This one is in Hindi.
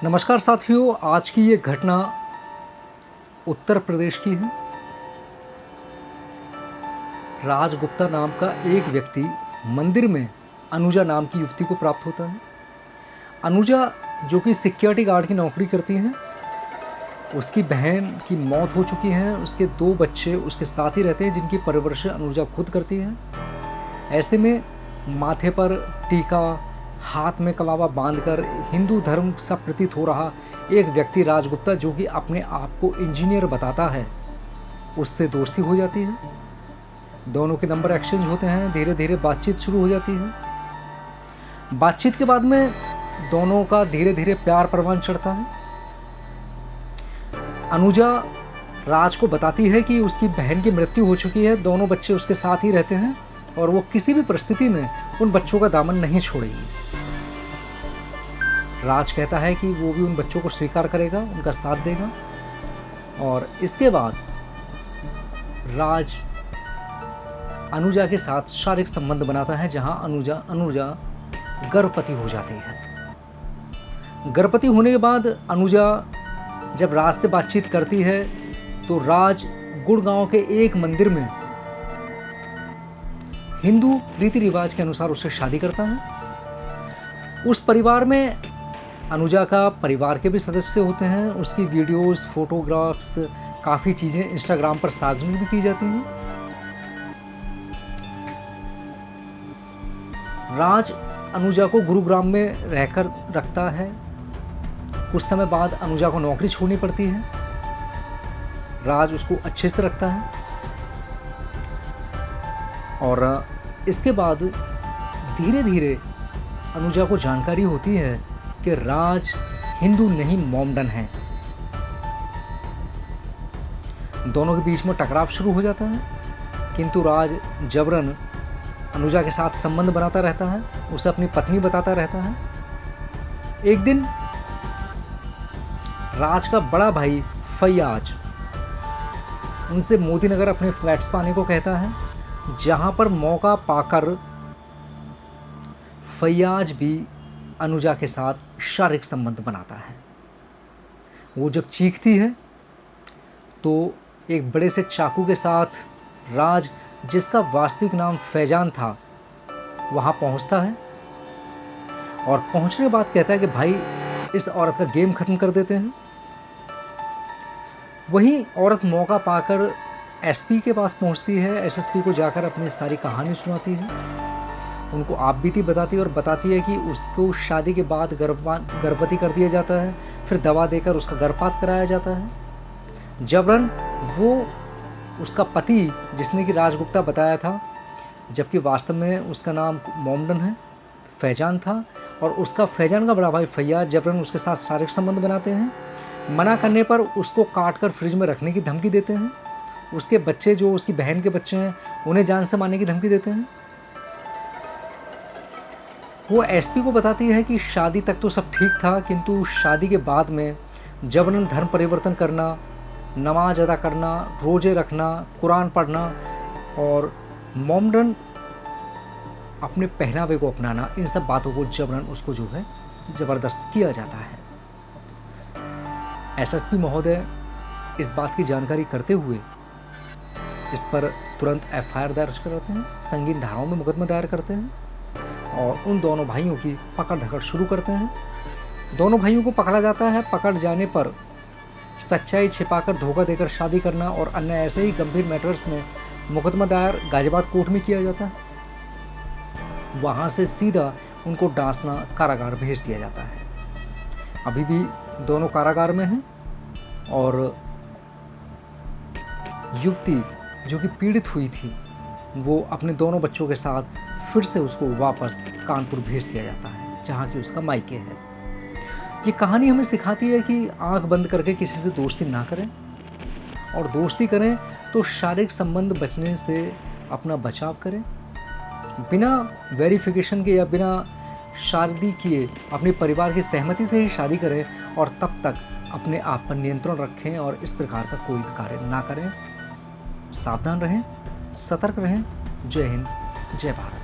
नमस्कार साथियों, आज की ये घटना उत्तर प्रदेश की है। राज गुप्ता नाम का एक व्यक्ति मंदिर में अनुजा नाम की युवती को प्राप्त होता है। अनुजा जो कि सिक्योरिटी गार्ड की नौकरी करती हैं, उसकी बहन की मौत हो चुकी है। उसके 2 बच्चे उसके साथ ही रहते हैं जिनकी परवरिश अनुजा खुद करती है। ऐसे में माथे पर टीका, हाथ में कलावा बांधकर हिंदू धर्म सा प्रतीत हो रहा एक व्यक्ति राज गुप्ता, जो कि अपने आप को इंजीनियर बताता है, उससे दोस्ती हो जाती है। दोनों के नंबर एक्सचेंज होते हैं। धीरे धीरे बातचीत शुरू हो जाती है। बातचीत के बाद में दोनों का धीरे धीरे प्यार परवान चढ़ता है। अनुजा राज को बताती है कि उसकी बहन की मृत्यु हो चुकी है, दोनों बच्चे उसके साथ ही रहते हैं और वो किसी भी परिस्थिति में उन बच्चों का दामन नहीं छोड़ेगी। राज कहता है कि वो भी उन बच्चों को स्वीकार करेगा, उनका साथ देगा। और इसके बाद राज अनुजा के साथ शारीरिक संबंध बनाता है, जहां अनुजा गर्भवती हो जाती है। गर्भवती होने के बाद अनुजा जब राज से बातचीत करती है तो राज गुड़गांव के एक मंदिर में हिंदू रीति रिवाज के अनुसार उससे शादी करता है। उस परिवार में अनुजा का परिवार के भी सदस्य होते हैं। उसकी वीडियोस, फोटोग्राफ्स, काफ़ी चीज़ें इंस्टाग्राम पर सार्वजनिक भी की जाती हैं। राज अनुजा को गुरुग्राम में रहकर रखता है। कुछ समय बाद अनुजा को नौकरी छोड़नी पड़ती है। राज उसको अच्छे से रखता है और इसके बाद धीरे धीरे अनुजा को जानकारी होती है कि राज हिंदू नहीं मोमडन है। दोनों के बीच में टकराव शुरू हो जाता है, किंतु राज जबरन अनुजा के साथ संबंध बनाता रहता है, उसे अपनी पत्नी बताता रहता है। एक दिन राज का बड़ा भाई फैयाज उनसे मोदीनगर अपने फ्लैट्स पर आने को कहता है, जहां पर मौका पाकर फैयाज भी अनुजा के साथ शारीरिक संबंध बनाता है। वो जब चीखती है तो एक बड़े से चाकू के साथ राज, जिसका वास्तविक नाम फैजान था, वहाँ पहुँचता है और पहुँचने के बाद कहता है कि भाई इस औरत का गेम ख़त्म कर देते हैं। वहीं औरत मौका पाकर एसपी के पास पहुँचती है। एसएसपी को जाकर अपनी सारी कहानी सुनाती है, उनको आप बीती बताती है और बताती है कि उसको शादी के बाद गर्भवती कर दिया जाता है, फिर दवा देकर उसका गर्भपात कराया जाता है। जबरन वो उसका पति, जिसने कि राजगुप्ता बताया था, जबकि वास्तव में उसका नाम मोमडन है, फैजान था, और उसका फैजान का बड़ा भाई फैयाज जबरन उसके साथ शारीरिक संबंध बनाते हैं। मना करने पर उसको काट कर फ्रिज में रखने की धमकी देते हैं। उसके बच्चे, जो उसकी बहन के बच्चे हैं, उन्हें जान से मारने की धमकी देते हैं। वो एसपी को बताती है कि शादी तक तो सब ठीक था, किंतु शादी के बाद में जबरन धर्म परिवर्तन करना, नमाज अदा करना, रोज़े रखना, कुरान पढ़ना और मोमडन अपने पहनावे को अपनाना, इन सब बातों को जबरन उसको जो है ज़बरदस्त किया जाता है। एसएसपी महोदय इस बात की जानकारी करते हुए इस पर तुरंत एफआईआर दर्ज करते हैं, संगीन धाराओं में मुकदमा दायर करते हैं और उन दोनों भाइयों की पकड़ धकड़ शुरू करते हैं। दोनों भाइयों को पकड़ा जाता है। पकड़ जाने पर सच्चाई छिपाकर धोखा देकर शादी करना और अन्य ऐसे ही गंभीर मैटर्स में मुकदमा दायर गाजियाबाद कोर्ट में किया जाता है। वहाँ से सीधा उनको डांसना कारागार भेज दिया जाता है। अभी भी दोनों कारागार में हैं और युवती जो कि पीड़ित हुई थी, वो अपने दोनों बच्चों के साथ फिर से उसको वापस कानपुर भेज दिया जाता है, जहाँ की उसका मायके है। ये कहानी हमें सिखाती है कि आंख बंद करके किसी से दोस्ती ना करें, और दोस्ती करें तो शारीरिक संबंध बचने से अपना बचाव करें। बिना वेरिफिकेशन के या बिना शादी किए अपने परिवार की सहमति से ही शादी करें और तब तक अपने आप पर नियंत्रण रखें और इस प्रकार का कोई भी कार्य ना करें। सावधान रहें, सतर्क रहें। जय हिंद, जय भारत।